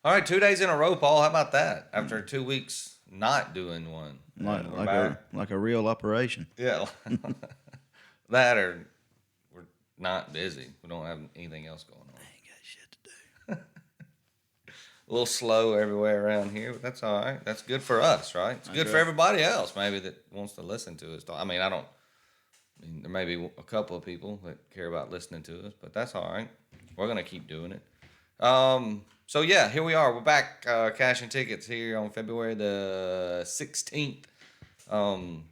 All right, 2 days in a row, Paul. How about that? After 2 weeks not doing one, and like we're like a back. like a real operation. Yeah, that or we're not busy. We don't have anything else going on. Ain't got shit to A little slow everywhere around here, but that's all right. That's good for us, right? It's do. That's good for right. everybody else, maybe that wants to listen to us. I mean, I don't. I mean, there may be a couple of people that care about listening to us, but that's all right. We're gonna keep doing it. So yeah, here we are. We're back cashing tickets here on February the 16th. Um,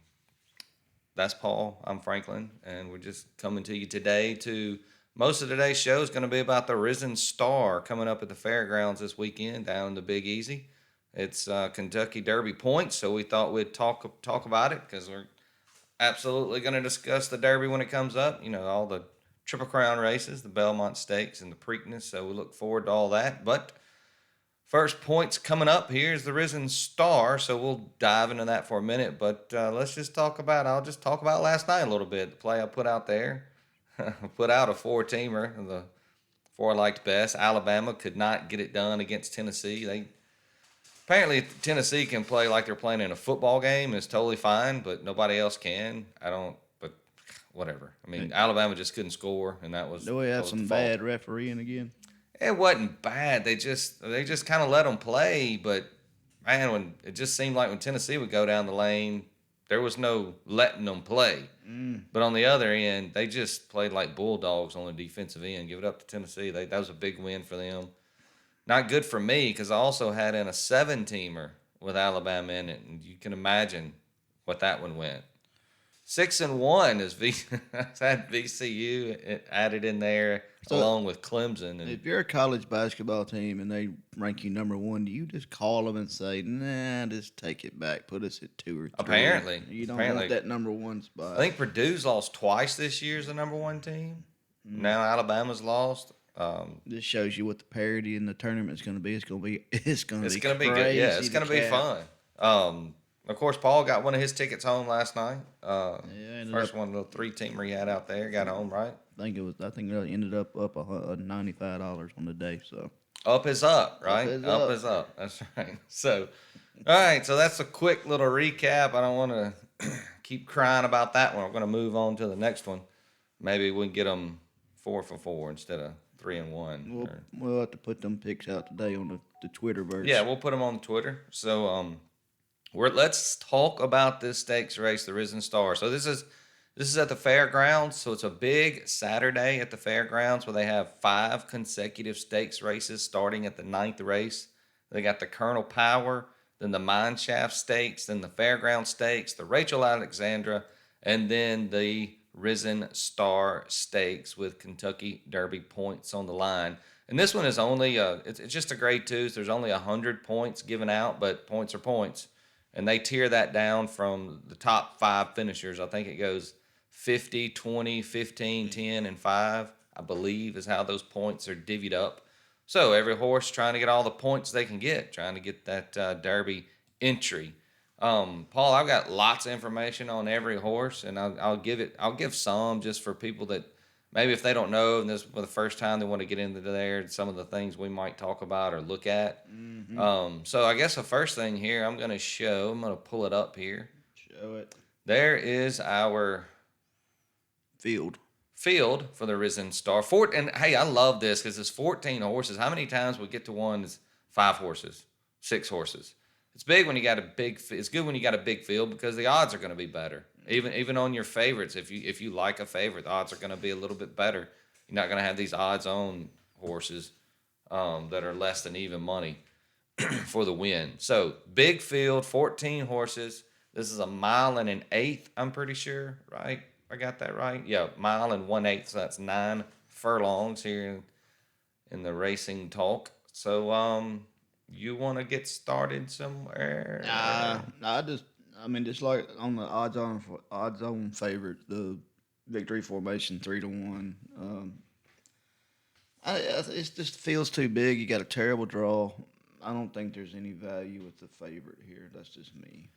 that's Paul. I'm Franklin, and we're just coming to you today. To most of today's show is going to be about the Risen Star coming up at the fairgrounds this weekend down in the Big Easy. It's Kentucky Derby points, so we thought we'd talk about it because we're absolutely going to discuss the Derby when it comes up. You know, all the Triple Crown races, the Belmont Stakes, and the Preakness. So we look forward to all that. But first points coming up here is the Risen Star, so we'll dive into that for a minute. But let's just talk about. I'll just talk about last night a little bit. The play I put out there, I put out a four-teamer. The four I liked best. Alabama could not get it done against Tennessee. They apparently Tennessee can play like they're playing in a football game. It's totally fine, but nobody else can. I don't. But whatever. I mean, Alabama just couldn't score, and that was Do we that have was the some fault. bad refereeing again? It wasn't bad. They just kind of let them play, but man, when it just seemed like when Tennessee would go down the lane, there was no letting them play. Mm. But on the other end, they just played like bulldogs on the defensive end. Give it up to Tennessee. That was a big win for them. Not good for me because I also had in a seven-teamer with Alabama in it, and you can imagine what that one went. 6-1 is had VCU added in there So along with Clemson, and if you're a college basketball team and they rank you number one, do you just call them and say, "Nah, just take it back, put us at two or three"? apparently, You don't want apparently, that number one I spot. think Purdue's lost twice this year as the number one team. Mm. Now Alabama's lost. This shows you what the parity in the tournament's going to be. It's going to be it's going to It's be gonna be good. Yeah, it's crazy to gonna be cap. fun. Of course, Paul got one of his tickets home last night. Yeah, ended up. First one, the three-teamer he had out there, got home right. I think it was. I think it ended up $95 on the day. So Up is up, up right? is Up up. is up. That's right. So, all right. So that's a quick little recap. I don't want to keep crying about that one. We're going to move on to the next one. Maybe we can get them 4 for 4 instead of 3-1. We'll have to put them pics out today on the Yeah, Twitterverse. we'll put them on Twitter. So let's talk about this stakes race, the Risen Star. So this is at the fairgrounds. So it's a big Saturday at the fairgrounds where they have 5 consecutive stakes races starting at the ninth race. They got the Colonel Power, then the Mineshaft Stakes, then the Fairground Stakes, the Rachel Alexandra, and then the Risen Star Stakes with Kentucky Derby points on the line. And this one is only it's just a grade two, so there's only 100 points given out, but points are points. And they tier that down from the top 5 finishers. I think it goes 50, 20, 15, 10, and 5, I believe, is how those points are divvied up. So every horse trying to get all the points they can get, trying to get that Derby entry. Paul, I've got lots of information on every horse, and I'll give some just for people that maybe if they don't know and this for the first time they want to get into there, some of the things we might talk about or look at. Mm-hmm. So I guess the first thing here I'm going to show, I'm going to pull it up here. Show it. There is our Field. field for the Risen Star. And hey, I love this because it's 14 horses. How many times we get to one is 5 horses, 6 horses? It's big when you got a big. It's good when you got a big field because the odds are going to be better. Even on your favorites, if you like a favorite, the odds are going to be a little bit better. You're not going to have these odds-on horses that are less than even money for the win. So big field, 14 horses. This is a mile and an eighth. I'm pretty sure, right? I got that right. Yeah, mile and 1/8. So that's 9 furlongs here in the racing talk. So you want to get started Nah, somewhere? nah, just like on the odds on favorite, the victory formation 3-1. It just feels too big. You got a terrible draw. I don't think there's any value with the favorite here. That's just me.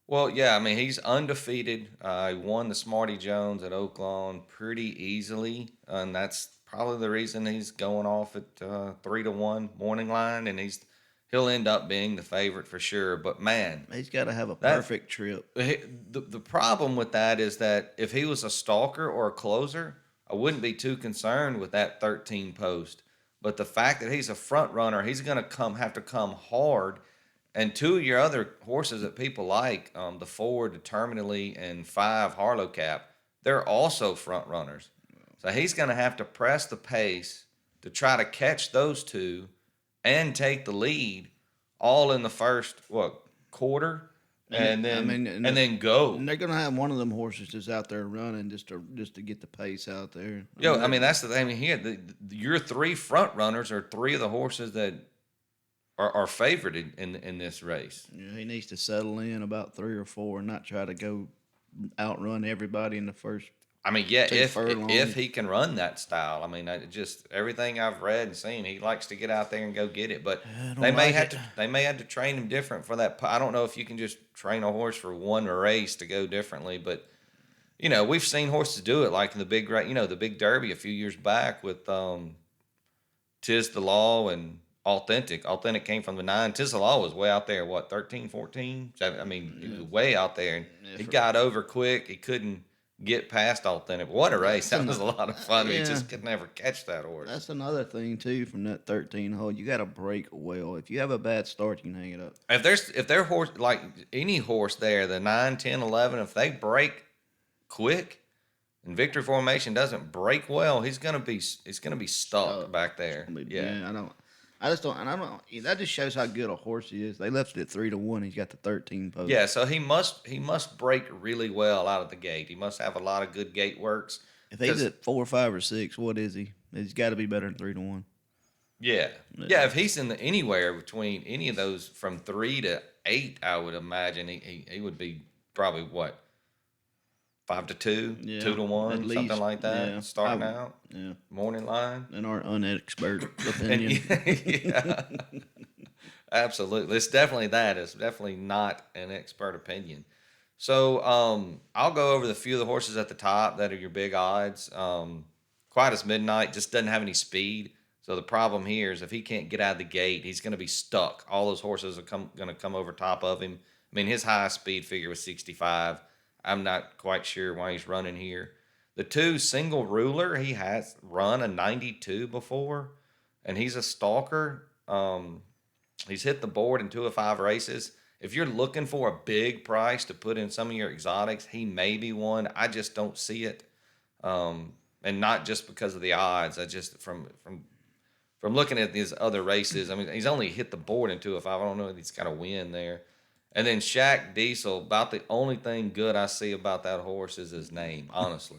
Well, yeah, I mean he's undefeated. He won the Smarty Jones at Oaklawn pretty easily, and that's probably the reason he's going off at 3-1 morning line, and he's he'll end up being the favorite for sure. But man, He's got to have a that perfect trip. the problem with that is that if he was a stalker or a closer, I wouldn't be too concerned with that 13 post. But the fact that he's a front runner, he's going to have to come hard. And two of your other horses that people like, the 4 Determinately and 5 Harlow Cap, they're also front runners. So he's going to have to press the pace to try to catch those two and take the lead all in the first quarter, and then go. And they're gonna have one of them horses just out there running just to get the pace out there. I mean that's the thing. I mean, here your 3 front runners are 3 of the horses that are favored in this race. Yeah, he needs to settle in about 3 or 4 and not try to go outrun everybody in the first. I mean, yeah, if he can run that style, I mean, just everything I've read and seen, he likes to get out there and go get it. But they may have to train him different for that. I don't know if you can just train a horse for one race to go differently, but we've seen horses do it, like in the the big Derby a few years back with Tiz the Law and Authentic. Authentic came from the 9. Tiz the Law was way out there, 13, 14? I mean, he was way out there, and he got over quick. He couldn't get past Authentic. What a race. That was a lot of fun. He just could never catch that horse. That's another thing too from that 13 hole. You got to break well. If you have a bad start, you can hang it up. If their horse, like any horse there, the 9, 10, 11, if they break quick and victory formation doesn't break well, he's gonna be stuck back there. I just don't, and I don't. That just shows how good a horse he is. They left it at 3-1. He's got the 13 post. Yeah, so he must break really well out of the gate. He must have a lot of good gate works. If he's at 4, 5, or 6, what is he? He's got to be better than 3-1. Yeah. If he's anywhere between any of those from 3 to 8, I would imagine he would be probably 5 to 2, 2 to 1, something like that. Starting out. Yeah. Morning line. In our unexpert opinion. Yeah. Absolutely. It's definitely that. It's definitely not an expert opinion. So I'll go over the few of the horses at the top that are your big odds. Quiet as Midnight just doesn't have any speed. So the problem here is if he can't get out of the gate, he's going to be stuck. All those horses are going to come over top of him. I mean, his highest speed figure was 65. I'm not quite sure why he's running here. The 2 Single Ruler, he has run a 92 before, and he's a stalker. He's hit the board in 2 of 5 races. If you're looking for a big price to put in some of your exotics, he may be one. I just don't see it, and not just because of the odds. I just from looking at these other races, I mean, he's only hit the board in 2 of 5. I don't know if he's got a win there. And then Shaq Diesel, about the only thing good I see about that horse is his name, honestly.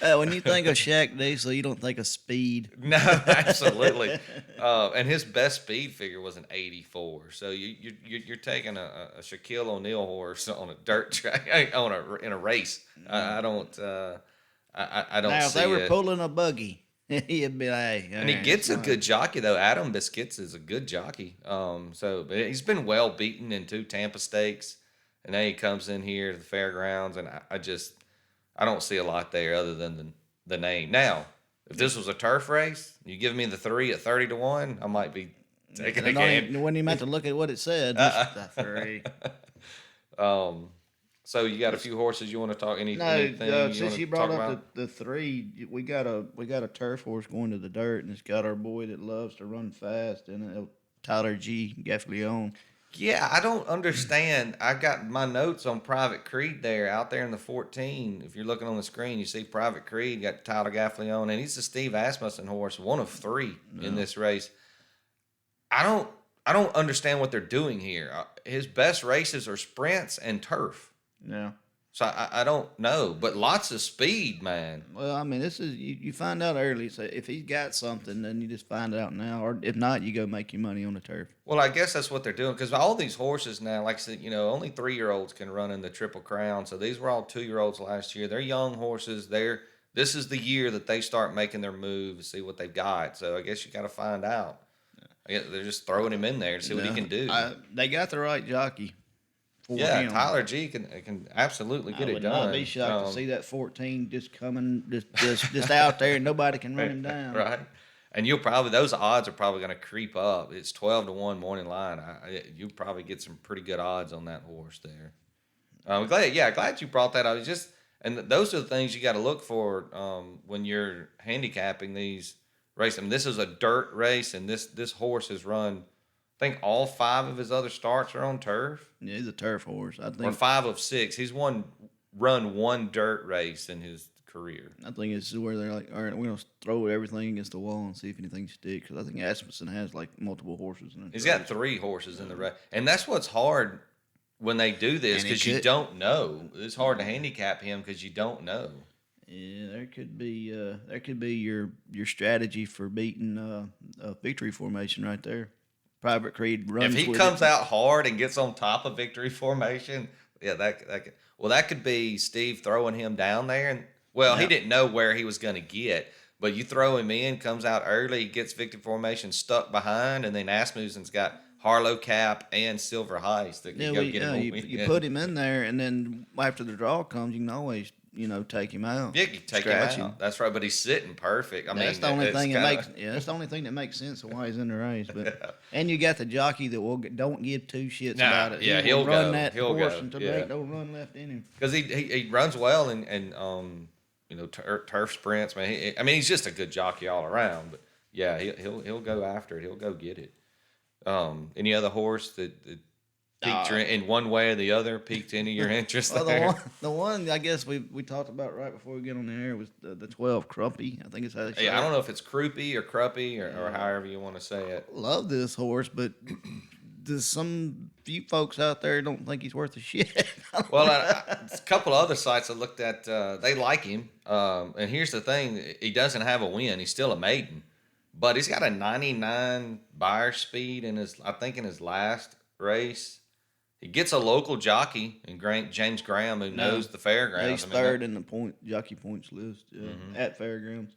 When you think of Shaq Diesel, you don't think of speed. No, absolutely. And his best speed figure was an 84. So you're taking a Shaquille O'Neal horse on a dirt track in a race. I don't now, see if they were it. pulling a buggy, he'd be like, and he gets a good jockey though. Adam Biscuits is a good jockey. But he's been well beaten in 2 Tampa Stakes, and then he comes in here to the fairgrounds, and I don't see a lot there other than the name. Now, if this was a turf race, you give me the 3 at 30 to 1, I might be taking a game. When you meant to look at what it said, just the 3. So you got a few horses you want to talk? Anything since you brought up the 3, we got a turf horse going to the dirt, and it's got our boy that loves to run fast, and Tyler G. Gaffleon. Yeah, I don't understand. I got my notes on Private Creed there, out there in the 14. If you're looking on the screen, you see Private Creed, got Tyler Gaffleon, and he's the Steve Asmussen horse, one of 3 in this race. I don't understand what they're doing here. His best races are sprints and turf. Yeah. So I don't know, but lots of speed, man. Well, I mean, this is you find out early. So if he's got something, then you just find out now, or if not, you go make your money on the turf. Well, I guess that's what they're doing, because all these horses now, like I said, only 3-year-olds can run in the Triple Crown. So these were all 2-year-olds last year. They're young horses. This is the year that they start making their move, see what they've got. So I guess you got to find out. Yeah, they're just throwing him in there to see what he can do. They got the right jockey. Yeah, Tyler G can absolutely get it done. I would not be shocked to see that 14 just coming, just out there, and nobody can run him down. Right. And those odds are probably going to creep up. It's 12-1 morning line. You probably get some pretty good odds on that horse there. I'm glad you brought that up. And those are the things you got to look for when you're handicapping these races. I mean, this is a dirt race, and this horse has run. I think all 5 of his other starts are on turf. Yeah, he's a turf horse. I think. Or 5 of 6. He's run one dirt race in his career. I think it's where they're like, all right, we're gonna throw everything against the wall and see if anything sticks. Because I think Asmussen has like multiple horses in it. He's got 3 horses in the race, and that's what's hard when they do this because you don't know. It's hard to handicap him because you don't know. Yeah, there could be your strategy for beating a victory formation right there. Private Creed runs. If he comes out hard and gets on top of victory formation, yeah, that could be Steve throwing him down there. And he didn't know where he was going to get, but you throw him in, comes out early, gets victory formation stuck behind, and then Asmussen's got Harlow Cap and Silver Heist that can go get him. You put him in there, and then after the draw comes, you can always take him out. Yeah, you take him out. That's right, but he's sitting perfect. That's the only thing that makes sense of why he's in the race. But and you got the jockey that don't give 2 shits about it. Yeah, he'll run go. that he'll horse go. until they don't run left in him. Because he runs well and turf sprints. He's just a good jockey all around. But yeah, he'll go after it. He'll go get it. Any other horse that piqued in one way or the other, piqued any of your interest there? The one I guess we talked about right before we get on the air was the 12 Crumpy. I think it's how they say it. I don't know if it's Croupy or Cruppy or however you want to say it. Love this horse, but there's some few folks out there don't think he's worth a shit. Well, a couple of other sites I looked at, they like him. And here's the thing. He doesn't have a win. He's still a maiden. But he's got a 99 buyer speed in his last race. He gets a local jockey in James Graham who knows the fairgrounds. He's third in the jockey points list at fairgrounds.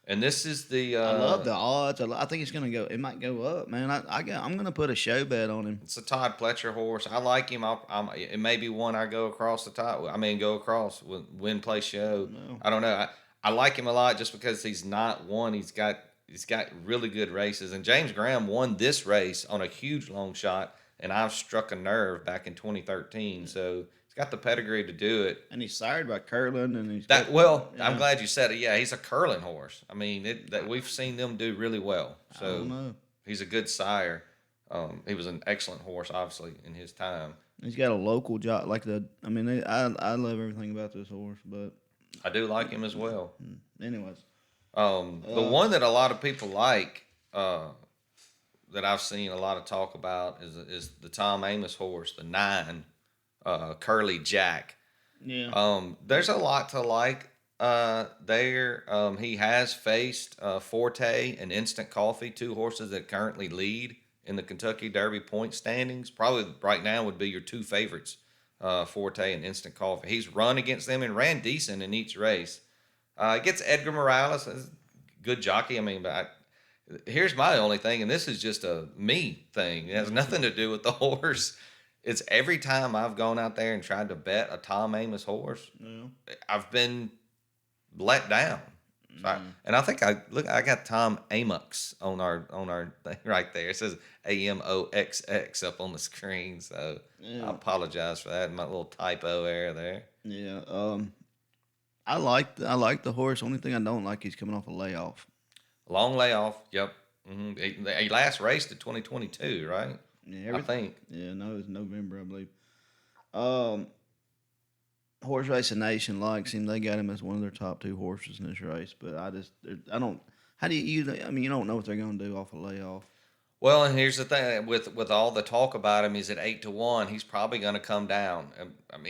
And this is the. I love the odds. I think it's gonna go. It might go up, man. I'm gonna put a show bet on him. It's a Todd Pletcher horse. I like him. It may be one I go across the top. Go across with win play show. No. I don't know. I like him a lot just because he's not one. He's got really good races. And James Graham won this race on a huge long shot. And I've struck a nerve back in 2013, so he's got the pedigree to do it. And he's sired by Curlin, and I'm glad you said it. Yeah, he's a Curlin horse. We've seen them do really well. So he's a good sire. He was an excellent horse, obviously, in his time. He's got a local job I love everything about this horse, but I do like him as well. Anyways, the one that a lot of people like. That I've seen a lot of talk about is the Tom Amoss horse, the 9, Curly Jack. Yeah. There's a lot to like there. He has faced Forte and Instant Coffee, 2 horses that currently lead in the Kentucky Derby point standings. Probably right now would be your 2 favorites, Forte and Instant Coffee. He's run against them and ran decent in each race. Gets Edgar Morales, good jockey. Here's my only thing, and this is just a me thing. It has nothing to do with the horse. It's every time I've gone out there and tried to bet a Tom Amoss horse, I've been let down. So I think I got Tom Amox on our thing right there. It says AMOXX up on the screen, so I apologize for that. My little typo error there. Yeah. I like the horse. Only thing I don't like, he's coming off a layoff. Long layoff. Yep. Mm-hmm. He last raced in 2022, right? Yeah, I think. Yeah, no, it was November, I believe. Horse Racing Nation likes him. They got him as one of their top 2 horses in this race. But I don't. How do you don't know what they're going to do off a layoff. Well, and here's the thing with all the talk about him, he's at 8-1. He's probably going to come down.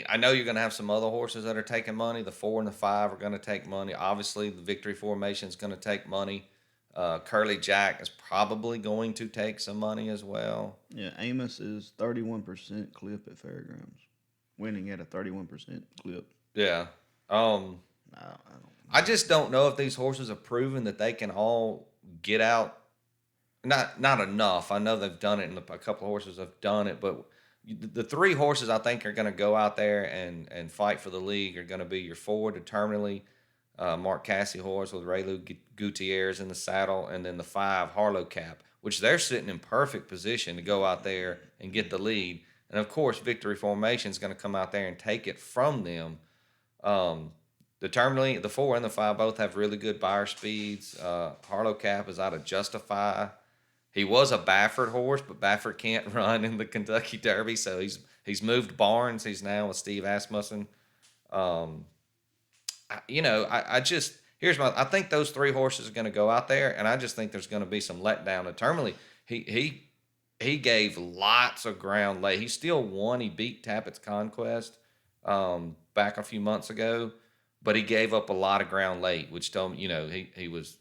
I know you're going to have some other horses that are taking money. The 4 and the 5 are going to take money. Obviously, the Victory Formation is going to take money. Curly Jack is probably going to take some money as well. Yeah, Amoss is 31% clip at fairgrounds, winning at a 31% clip. Yeah. I just don't know if these horses have proven that they can all get out. Not enough. I know they've done it, and a couple of horses have done it, but the 3 horses I think are going to go out there and fight for the league are going to be your 4 Determinately, Mark Cassie horse with Raylu Gutierrez in the saddle, and then the 5 Harlow Cap, which they're sitting in perfect position to go out there and get the lead. And of course, Victory Formation is going to come out there and take it from them. Determinedly, the 4 and the 5 both have really good buyer speeds. Harlow Cap is out of Justify. He was a Baffert horse, but Baffert can't run in the Kentucky Derby, so he's moved barns. He's now with Steve Asmussen. I think those 3 horses are going to go out there, and I just think there's going to be some letdown. Determinedly, he gave lots of ground late. He still won. He beat Tappett's Conquest back a few months ago, but he gave up a lot of ground late, which told me he was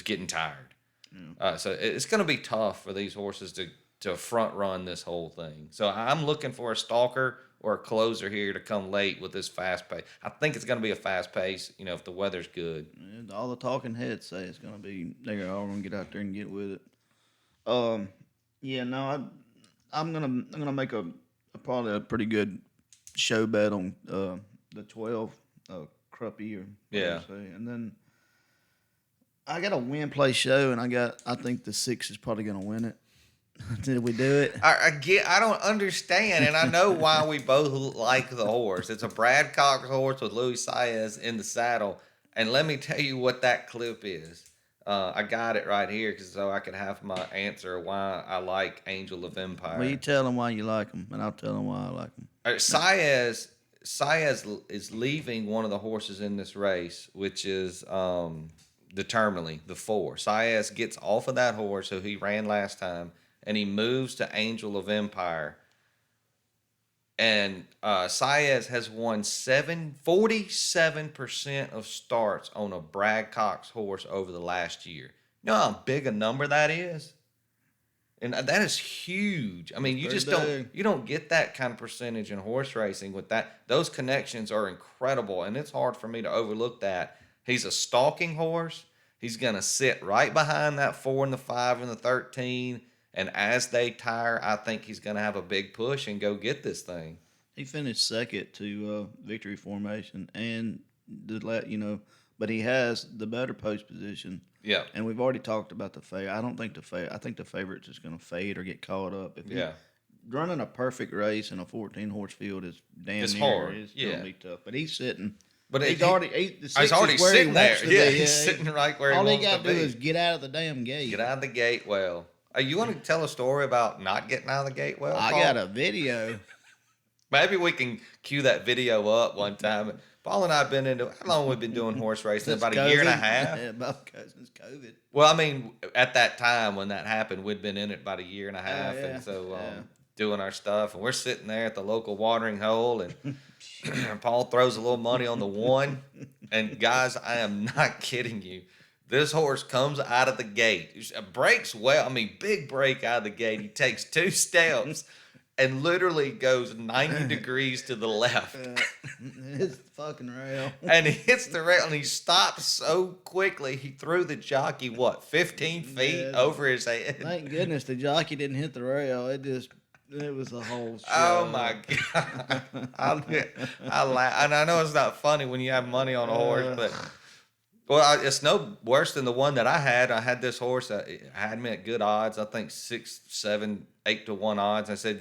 getting tired. So it's going to be tough for these horses to front run this whole thing. So I'm looking for a stalker or a closer here to come late with this fast pace. I think it's going to be a fast pace, if the weather's good. And all the talking heads say it's going to be, they're all going to get out there and get with it. I'm gonna make probably a pretty good show bet on the 12 Cruppy or whatever you say. And then I got a win play show, and I think the 6 is probably gonna win it. Did we do it? I don't understand, and I know why we both like the horse. It's a Brad Cox horse with Luis Saez in the saddle, and let me tell you what that clip is. I got it right here so I could have my answer why I like Angel of Empire. Well, you tell them why you like them, and I'll tell them why I like them. Saez is leaving one of the horses in this race, which is Determinedly the 4. Saez gets off of that horse who he ran last time, and he moves to Angel of Empire. And Saez has won 47% of starts on a Brad Cox horse over the last year. You know how big a number that is? And that is huge. I mean, you don't get that kind of percentage in horse racing with that. Those connections are incredible, and it's hard for me to overlook that. He's a stalking horse. He's going to sit right behind that 4 and the 5 and the 13. And as they tire, I think he's going to have a big push and go get this thing. He finished second to Victory Formation, and but he has the better post position. Yeah. And we've already talked about the fade. I think the favorite's just going to fade or get caught up. Running a perfect race in a 14-horse field is it's hard. It's going to be tough. But he's sitting. But he's already sitting there. Yeah, he's sitting right where he wants to be. All he got to do is get out of the damn gate. Get out of the gate well. You want to tell a story about not getting out of the gate well, I Paul? got a video. Maybe we can cue that video up one time. Paul and I have been how long have we been doing horse racing? About a year and a half? Yeah, about since COVID. Well, I mean, at that time when that happened, we'd been in it about a year and a half. And so doing our stuff. And we're sitting there at the local watering hole, and Paul throws a little money on the 1. And guys, I am not kidding you. This horse comes out of the gate, breaks well. I mean, big break out of the gate. He takes 2 steps and literally goes 90 degrees to the left. Hits the fucking rail. And he hits the rail, and he stops so quickly, he threw the jockey, 15 feet over his head? Thank goodness the jockey didn't hit the rail. It was a whole show. Oh, my God. I laugh. And I know it's not funny when you have money on a horse, but... Well, it's no worse than the one that I had. I had this horse. I had me at good odds. I think 6, 7, 8 to 1 odds. I said,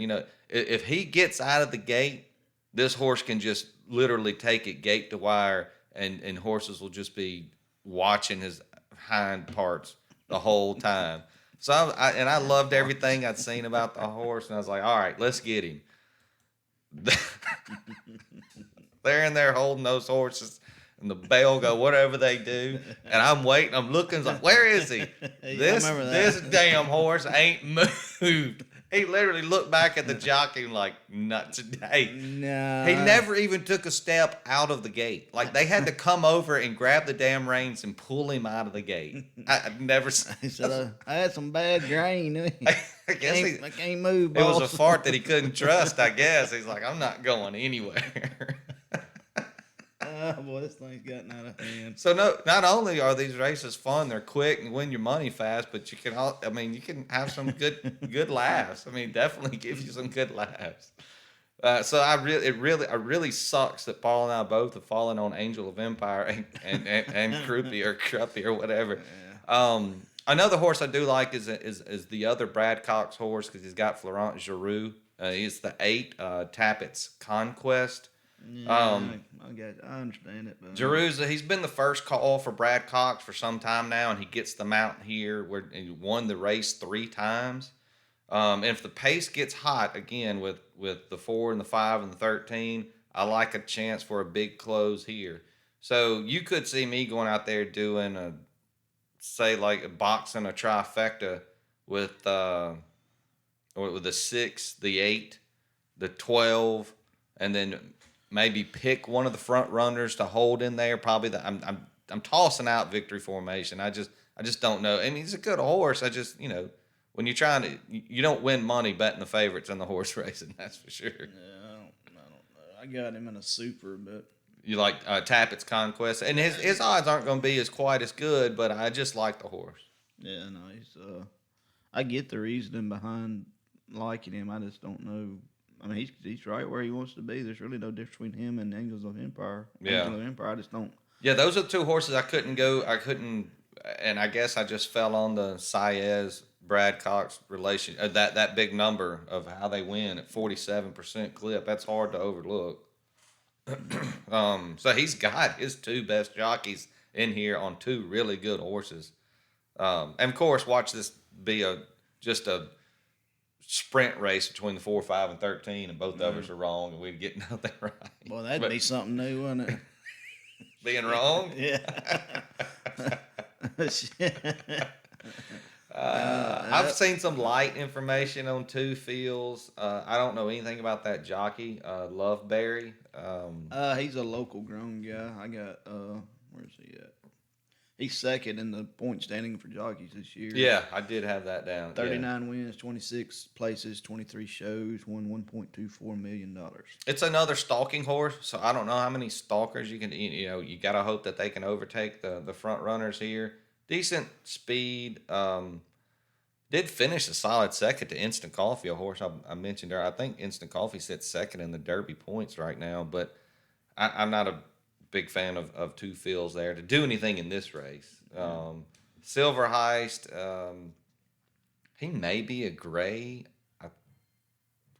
if he gets out of the gate, this horse can just literally take it gate to wire, and horses will just be watching his hind parts the whole time. So I loved everything I'd seen about the horse, and I was like, all right, let's get him. They're in there holding those horses. And the bell go, whatever they do. And I'm waiting. I'm looking. Like, where is he? This damn horse ain't moved. He literally looked back at the jockey like, not today. No. He never even took a step out of the gate. Like, they had to come over and grab the damn reins and pull him out of the gate. I've never seen. He said, I had some bad grain. I guess I can't move, it boss. was a fart that he couldn't trust, I guess. He's like, I'm not going anywhere. Oh, boy, this thing's gotten out of hand. So not only are these races fun, they're quick and win your money fast, but you can you can have some good laughs. I mean, definitely give you some good laughs. So it really sucks that Paul and I both have fallen on Angel of Empire and Cruppy or whatever. Another horse I do like is the other Brad Cox horse because he's got Florent Giroux. He's the 8 Tappett's Conquest. Yeah, I understand it, but Giroux's he's been the first call for Brad Cox for some time now, and he gets the mount here where he won the race 3 times. And if the pace gets hot again with the 4 and the 5 and the 13, I like a chance for a big close here. So you could see me going out there doing like boxing a trifecta with with the 6, the 8, the 12, and then maybe pick one of the front runners to hold in there. Probably I'm tossing out Victory Formation. I just don't know. I mean, he's a good horse. I just when you're trying to, you don't win money betting the favorites in the horse racing. That's for sure. yeah, I don't know. I got him in a super, but You like Tappett's Conquest, and his odds aren't going to be as quite as good, but I just like the horse. yeah, no, he's I get the reasoning behind liking him. I just don't know. I mean, he's right where he wants to be. There's really no difference between him and Angels of Empire. Yeah. Angels of Empire, I just don't. Yeah, those are the 2 horses I couldn't go. And I guess I just fell on the Saez Brad Cox relation. That big number of how they win at 47% clip. That's hard to overlook. So he's got his 2 best jockeys in here on 2 really good horses. And of course, watch this be just a sprint race between the 4, 5, and 13, and both of us are wrong, and we'd get nothing right. Well, that'd be something new, wouldn't it? Being wrong? Yeah. I've seen some light information on 2 fields. I don't know anything about that jockey, Loveberry. He's a local grown guy. I got where's he at? He's second in the point standing for jockeys this year. Yeah, I did have that down. 39 wins, 26 places, 23 shows, won $1.24 million. It's another stalking horse, so I don't know how many stalkers you can. You got to hope that they can overtake the front runners here. Decent speed. Did finish a solid second to Instant Coffee, a horse I mentioned there. I think Instant Coffee sits second in the Derby points right now, but I'm not a big fan of 2 fields there to do anything in this race. Silver Heist, he may be a gray.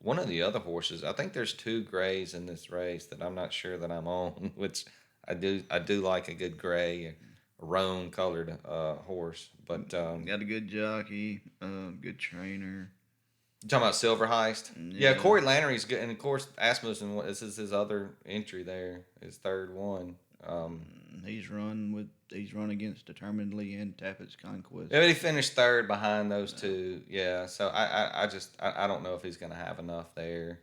One of the other horses, I think there's 2 grays in this race that I'm not sure that I'm on, which I do like a good gray, a roan colored horse. But Got a good jockey, good trainer. you talking about Silver Heist? Yeah, Corey Lannery's good, and of course Asmussen. This is his other entry there, his 3rd one. He's run against Determinedly and Tappett's Conquest. Yeah, but he finished 3rd behind those 2. Yeah, so I don't know if he's going to have enough there.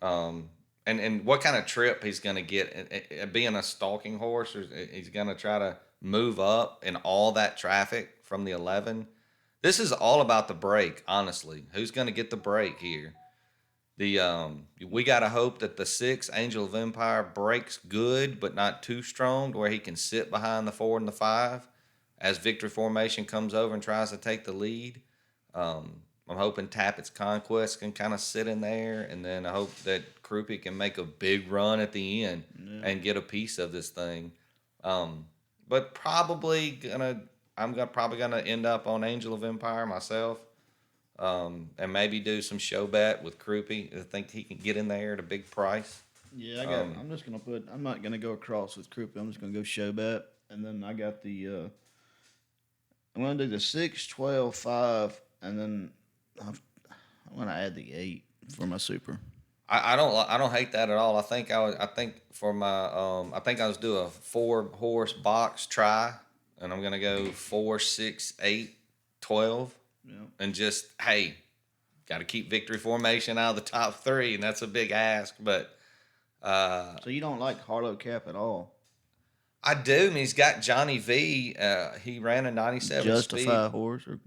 And what kind of trip he's going to get being a stalking horse, or he's going to try to move up in all that traffic from the 11. This is all about the break, honestly. Who's going to get the break here? We got to hope that the 6 Angel of Empire breaks good, but not too strong, to where he can sit behind the 4 and the 5 as Victory Formation comes over and tries to take the lead. I'm hoping Tappett's Conquest can kind of sit in there, and then I hope that Cruppy can make a big run at the end and get a piece of this thing. But probably probably gonna end up on Angel of Empire myself, and maybe do some show bet with Cruppy. I think he can get in there at a big price. Yeah, I'm just gonna I'm not gonna go across with Cruppy. I'm just gonna go show bet, and then I got the. I'm gonna do the 6, 12, 5, and then I'm gonna add the 8 for my super. I don't hate that at all. I think I think for my I think I was do a 4-horse box try, and I'm gonna go 4, 6, 8, 12, and just got to keep Victory Formation out of the top 3, and that's a big ask. But so you don't like Harlow Cap at all? I do. I mean, he's got Johnny V. He ran a 97 Justify speed. horse or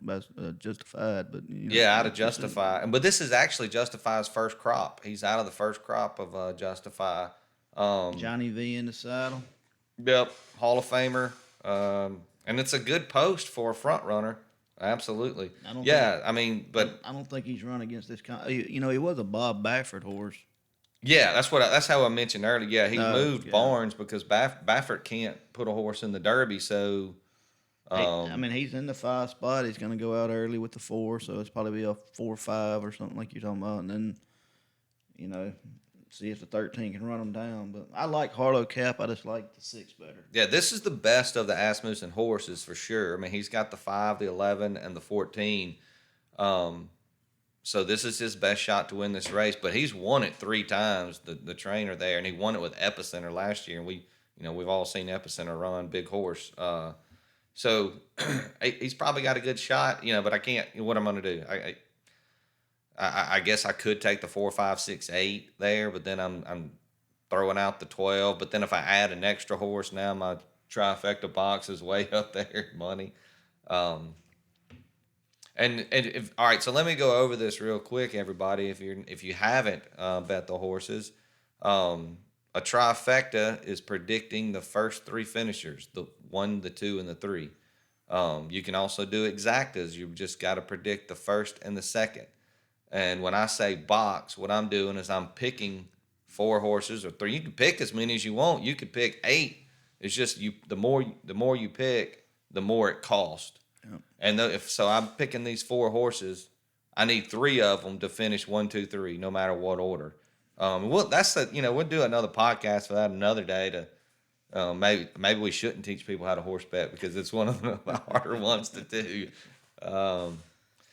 Justified, but Out of Justify. But this is actually Justify's first crop. He's out of the first crop of Justify. Johnny V in the saddle. Yep, Hall of Famer. And it's a good post for a front runner. Absolutely. I don't think he's run against this kind. He was a Bob Baffert horse. Yeah, that's how I mentioned earlier. Yeah, he No, moved yeah. Barnes because Baffert can't put a horse in the Derby, so I mean, he's in the 5 spot. He's going to go out early with the 4, so it's probably be a 4-5 or something like you're talking about, and then you know, see if the 13 can run them down. But I like Harlow Cap. I just like the 6 better. yeah, this is the best of the Asmussen horses for sure. I mean, he's got the 5, the 11, and the 14. Um, so this is his best shot to win this race. But he's won it 3 times. The trainer there, and he won it with Epicenter last year. And we've all seen Epicenter run big horse. So he's probably got a good shot. But I can't. What I'm going to do? I guess I could take the 4, 5, 6, 8 there, but then I'm throwing out the 12. But then if I add an extra horse, now my trifecta box is way up there in money. Um, and if all right, so let me go over this real quick, everybody. If you haven't bet the horses, a trifecta is predicting the first 3 finishers, the 1, the 2, and the 3. You can also do exactas. You've just got to predict the first and the second. And when I say box, what I'm doing is I'm picking 4 horses or 3. You can pick as many as you want. You could pick 8. It's just the more you pick, the more it costs. Yep. And if so, I'm picking these 4 horses. I need 3 of them to finish 1, 2, 3, no matter what order. We'll do another podcast for that another day to maybe we shouldn't teach people how to horse bet because it's one of the harder ones to do.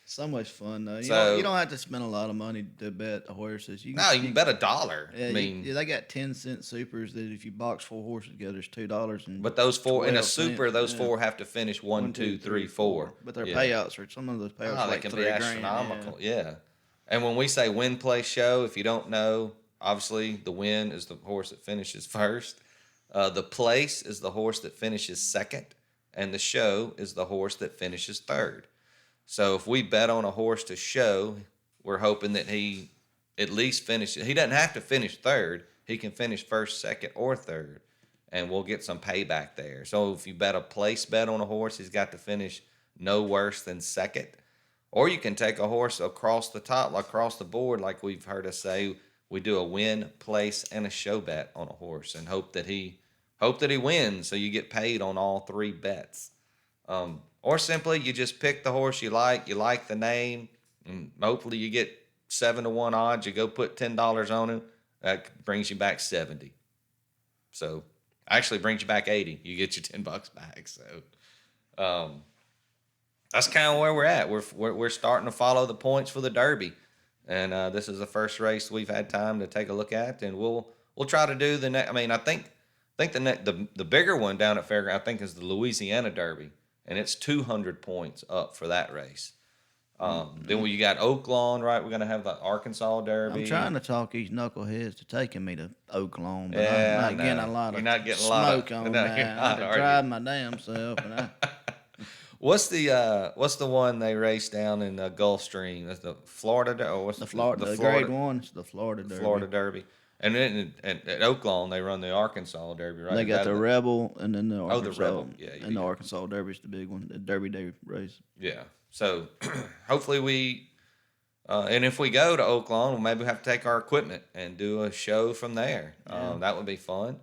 So much fun though. So- You don't have to spend a lot of money to bet the horses. No, you can bet $1. Yeah, I mean, they got 10-cent supers that if you box 4 horses together, it's $2. And but those 4 in a 12 super, cents, those yeah. 4 have to finish 1, 2, 3, 4. But their Yeah. payouts are some of those payouts Oh, are they like can $3 be grand. astronomical. Yeah. And when we say win, play, show, if you don't know, obviously the win is the horse that finishes first. The place is the horse that finishes second, and the show is the horse that finishes third. So if we bet on a horse to show, we're hoping that he at least finishes. He doesn't have to finish third. He can finish first, second, or third, and we'll get some payback there. So if you bet a place bet on a horse, he's got to finish no worse than second. Or you can take a horse across the top, across the board, like we've heard us say. We do a win, place, and a show bet on a horse, and hope that he wins, so you get paid on all 3 bets. Or simply you just pick the horse you like the name, and hopefully you get 7-1 odds. You go put $10 on him, that brings you back 70. So actually brings you back 80. You get your $10 back. So that's kind of where we're at. We're starting to follow the points for the Derby, and this is the first race we've had time to take a look at, and we'll try to do the next. I mean, I think the bigger one down at Fairground, I think, is the Louisiana Derby, and it's 200 points up for that race. Then you got Oaklawn, right? We're gonna have the Arkansas Derby. I'm trying to talk these knuckleheads to taking me to Oaklawn, but Yeah, I'm not getting a lot You're of not getting a lot of- smoke on no, that. you're I not, had to are you? drive my damn self, and I What's the one they race down in Gulfstream? That's the Florida or what's the grade 1 is the Florida Derby. Florida Derby. And then at Oaklawn they run the Arkansas Derby, right? They Is got that the Rebel and then the Arkansas. the Rebel. Yeah, and the Arkansas Derby's the big one, the Derby Day race. Yeah. So hopefully we and if we go to Oaklawn, we'll maybe have to take our equipment and do a show from there. That would be fun.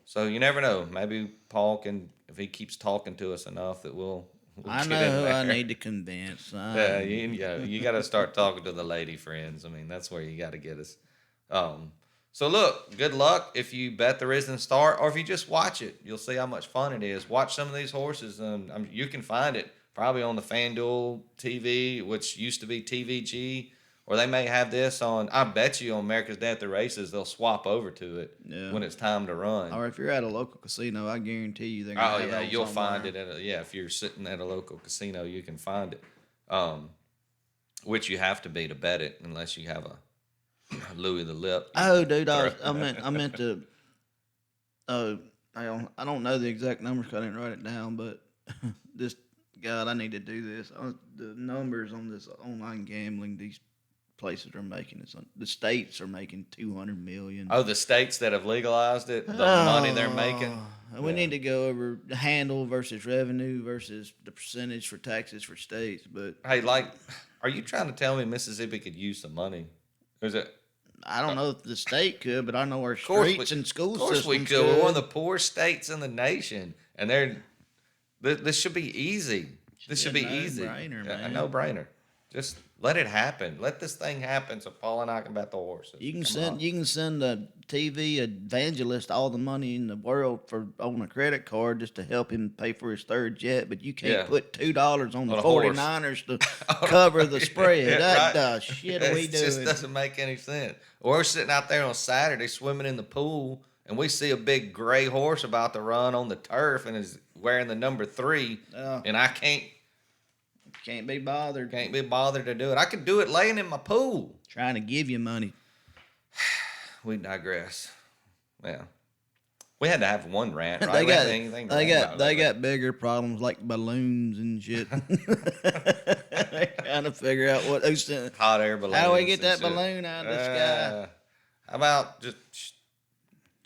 So you never know. Maybe Paul can, if he keeps talking to us enough, that we'll I get know in who I there. need to convince. Yeah, you got to start talking to the lady friends. I mean, that's where you got to get us. So look, good luck if you bet the Risen Star, or if you just watch it, you'll see how much fun it is. Watch some of these horses, and you can find it probably on the FanDuel TV, which used to be TVG, or they may have this on. I bet you on America's Day at the Races, they'll swap over to it when it's time to run. Or if you're at a local casino, I guarantee you they're gonna Oh have yeah, it on you'll somewhere. find it if you're sitting at a local casino, you can find it. Which you have to be to bet it unless you have a Louis the Lip. Oh, dude, I meant to. I don't know the exact numbers 'cause I didn't write it down, but this God, I need to do this. The numbers on this online gambling, these places are making it. The states are making 200 million. Oh, the states that have legalized it, the money they're making. We need to go over the handle versus revenue versus the percentage for taxes for states. But Hey, are you trying to tell me Mississippi could use some money? Or is it? I don't know if the state could, but I know our course we- streets and school Of course systems we could. We're one of the poorest states in the nation, and this should be easy. This should be easy. no-brainer, A man. no-brainer. Just let it happen. Let this thing happen so Paul and I can bet the horses. You can Come on. send a TV evangelist all the money in the world on a credit card just to help him pay for his third jet, but you can't Yeah. put $2 on the On a horse. 49ers to cover the spread. Yeah, That right. the shit are we It just doing? doesn't make any sense. Or we're sitting out there on Saturday swimming in the pool, and we see a big gray horse about to run on the turf and is wearing the number 3, Yeah. and I can't Can't be bothered be bothered to do it. I could do it laying in my pool. trying to give you money. We digress. Yeah. We had to have one rant, right? They We got haven't anything to rant about they lately. got bigger problems like balloons and shit. They're trying to figure out who's sent. hot air balloons. How do we get and that shit. balloon out of the sky? How about just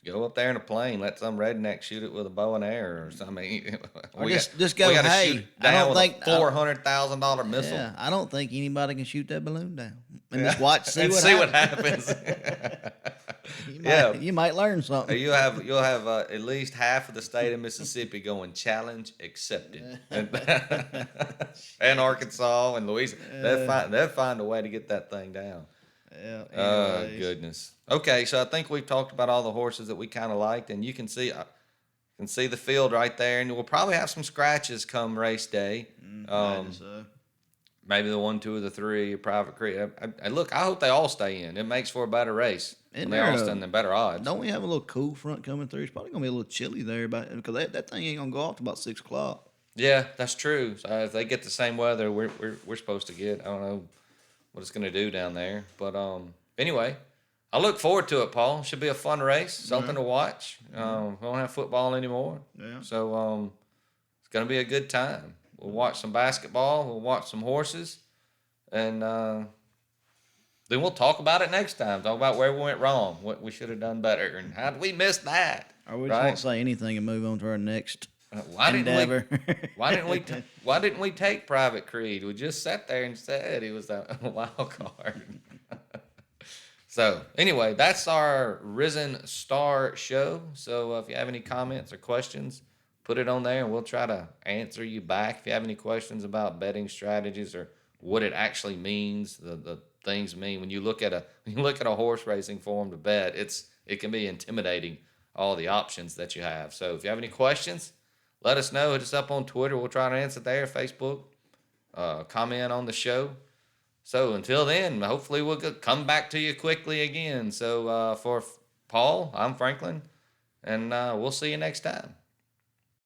go up there in a plane, let some redneck shoot it with a bow and arrow or something? Or just go, gotta hey, shoot it I down don't with think- a $400,000 missile. Yeah, I don't think anybody can shoot that balloon down and just watch see and what see happens. what happens. Yeah, you might learn something. You'll have at least half of the state of Mississippi going challenge accepted, and Arkansas and Louisiana. They'll find a way to get that thing down. Yeah. Oh, anyways. goodness. Okay, so I think we've talked about all the horses that we kind of liked, and you can see the field right there, and we'll probably have some scratches come race day. Imagine so. Maybe the 1, 2, or the 3, or Private Creek. Look, I hope they all stay in. It makes for a better race. Isn't When they there all a- stay in, the better odds. Don't we have a little cool front coming through? It's probably gonna be a little chilly there, because that thing ain't gonna go off till about 6 o'clock. Yeah, that's true. So if they get the same weather we're supposed to get, I don't know what it's going to do down there. But anyway, I look forward to it, Paul. Should be a fun race, something to watch. We don't have football anymore. Yeah. So it's going to be a good time. We'll watch some basketball. We'll watch some horses. And then we'll talk about it next time. Talk about where we went wrong, what we should have done better, and how did we miss that. Or we just won't say anything and move on to our next Why didn't we? endeavor. Why didn't we take Private Creed? We just sat there and said he was a wild card. So anyway, that's our Risen Star show. So if you have any comments or questions, put it on there, and we'll try to answer you back. If you have any questions about betting strategies or what it actually means, the things mean when you look at a horse racing form to bet, it can be intimidating, all the options that you have. So if you have any questions, let us know. Hit us up on Twitter. We'll try to answer there. Facebook. Comment on the show. So until then, hopefully we'll come back to you quickly again. So for Paul, I'm Franklin, and we'll see you next time.